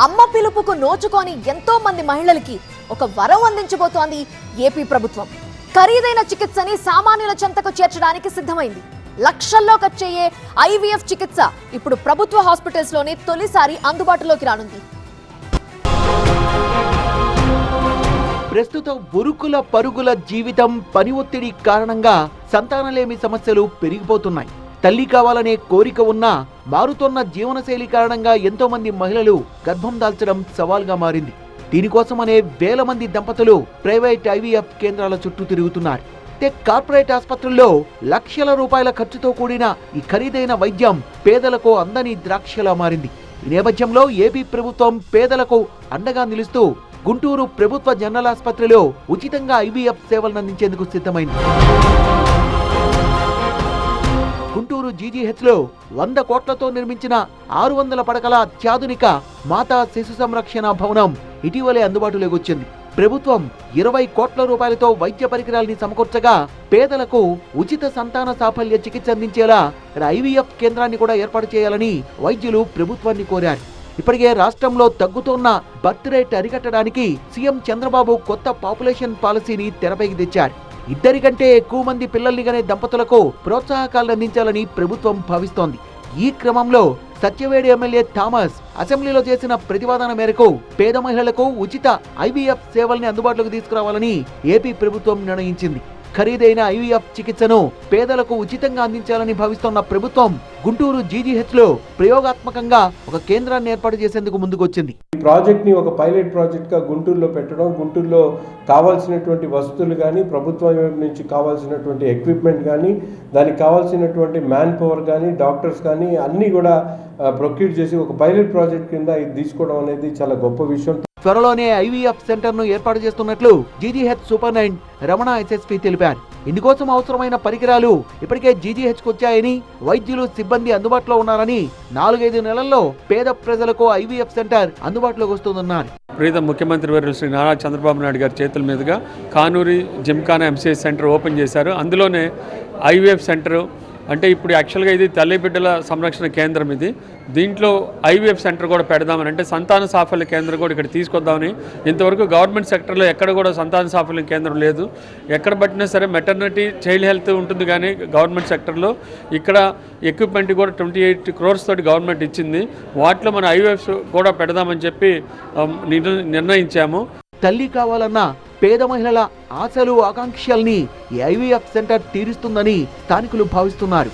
అమ్మ పిలుపుకు నోచుకొని ఎంతో మంది మహిళలకి ఒక వరం అందించబోతోంది ఏపీ ప్రభుత్వం. ఖరీదైన చికిత్సని సామాన్యుల చెంతకు చేర్చడానికి సిద్ధమైంది. లక్షల్లో ఖర్చయ్యే ఐవీఎఫ్ చికిత్స ఇప్పుడు ప్రభుత్వ హాస్పిటల్స్ లోనే తొలిసారి అందుబాటులోకి రానుంది. ప్రస్తుతం ఉరుకుల పరుగుల జీవితం, పని ఒత్తిడి కారణంగా సంతానలేమి సమస్యలు పెరిగిపోతున్నాయి. తల్లి కావాలనే కోరిక ఉన్నా మారుతున్న జీవనశైలి కారణంగా ఎంతో మంది మహిళలు గర్భం దాల్చడం సవాల్గా మారింది. దీనికోసమనే వేల మంది దంపతులు ప్రైవేట్ ఐవీఎఫ్ కేంద్రాల చుట్టూ తిరుగుతున్నారు. కార్పొరేట్ ఆసుపత్రుల్లో లక్షల రూపాయల ఖర్చుతో కూడిన ఈ ఖరీదైన వైద్యం పేదలకు అందని ద్రాక్షలా మారింది. ఈ నేపథ్యంలో ఏపీ ప్రభుత్వం పేదలకు అండగా నిలుస్తూ గుంటూరు ప్రభుత్వ జనరల్ ఆసుపత్రిలో ఉచితంగా ఐవీఎఫ్ సేవలను అందించేందుకు సిద్ధమైంది. గుంటూరు జీజీహెచ్లో 100 కోట్లతో నిర్మించిన 600 పడకల అత్యాధునిక మాతా శిశు సంరక్షణ భవనం ఇటీవలే అందుబాటులోకి వచ్చింది. ప్రభుత్వం 20 కోట్ల రూపాయలతో వైద్య పరికరాల్ని సమకూర్చగా పేదలకు ఉచిత సంతాన సాఫల్య చికిత్స అందించేలా ఐవీఎఫ్ కేంద్రాన్ని కూడా ఏర్పాటు చేయాలని వైద్యులు ప్రభుత్వాన్ని కోరారు. ఇప్పటికే రాష్ట్రంలో తగ్గుతున్న బర్త్ రేట్ అరికట్టడానికి సీఎం చంద్రబాబు కొత్త పాపులేషన్ పాలసీని తెరపైకి తెచ్చారు. 2 కంటే ఎక్కువ మంది పిల్లల్ని కనే దంపతులకు ప్రోత్సాహకాలు అందించాలని ప్రభుత్వం భావిస్తోంది. ఈ క్రమంలో సత్యవేడి ఎమ్మెల్యే థామస్ అసెంబ్లీలో చేసిన ప్రతిపాదన మేరకు పేద మహిళలకు ఉచిత ఐవీఎఫ్ సేవల్ని అందుబాటులోకి తీసుకురావాలని ఏపీ ప్రభుత్వం నిర్ణయించింది. ఖరీదైన ఐవీఎఫ్ చికిత్సను పేదలకు ఉచితంగా అందించాలని భావిస్తున్న ప్రభుత్వం గుంటూరు జీజీహెచ్లో ప్రయోగాత్మకంగా ఒక కేంద్రాన్ని ఏర్పాటు చేసేందుకు ముందుకొచ్చింది. ఈ ప్రాజెక్ట్ ని ఒక పైలట్ ప్రాజెక్ట్ గా గుంటూరులో పెట్టడం, గుంటూరులో కావాల్సినటువంటి వసతులు కానీ, ప్రభుత్వం నుంచి కావాల్సినటువంటి ఎక్విప్మెంట్ కానీ, దానికి కావాల్సినటువంటి మ్యాన్ పవర్ కానీ, డాక్టర్స్ కానీ అన్నీ కూడా ప్రొక్యూర్ చేసి ఒక పైలట్ ప్రాజెక్ట్ కింద ఇది తీసుకోవడం అనేది చాలా గొప్ప విషయం. త్వరలోనే ఐవీఎఫ్ సెంటర్ ను ఏర్పాటు చేస్తున్నట్లు జీజీహెచ్ సూపరింటెండెంట్ రమణ ఎస్ఎస్పీ తెలిపారు. ఇందుకోసం అవసరమైన పరికరాలు ఇప్పటికే జీజీహెచ్కు వచ్చాయని, వైద్యులు సిబ్బంది అందుబాటులో ఉన్నారని 4-5 నెలల్లో పేద ప్రజలకు ఐవీఎఫ్ సెంటర్ అందుబాటులోకి వస్తుందన్నారు. ప్రీతం ముఖ్యమంత్రి వర్యులు శ్రీ నారా చంద్రబాబు నాయుడు గారి చేతుల మీదుగా Kanuri Gymkhana MCh centre open చేశారు. అందులోనే ఐవీఎఫ్ సెంటర్ అంటే ఇప్పుడు యాక్చువల్గా ఇది తల్లి బిడ్డల సంరక్షణ కేంద్రం. దీంట్లో ఐవీఎఫ్ సెంటర్ కూడా పెడదామని, అంటే సంతాన సాఫల్య కేంద్రం కూడా ఇక్కడ తీసుకొద్దామని. ఇంతవరకు గవర్నమెంట్ సెక్టర్లో ఎక్కడ కూడా సంతాన సాఫల్య కేంద్రం లేదు. ఎక్కడ పట్టినా సరే మెటర్నిటీ చైల్డ్ హెల్త్ ఉంటుంది, కానీ గవర్నమెంట్ సెక్టర్లో ఇక్కడ ఎక్విప్మెంట్ కూడా 28 crores తోటి గవర్నమెంట్ ఇచ్చింది. వాటిలో మన ఐవీఎఫ్ కూడా పెడదామని చెప్పి నిర్ణయించాము. తల్లి కావాలన్న పేద మహిళల ఆశలు ఆకాంక్షల్ని ఈ ఐవీఎఫ్ సెంటర్ తీరుస్తుందని స్థానికులు భావిస్తున్నారు.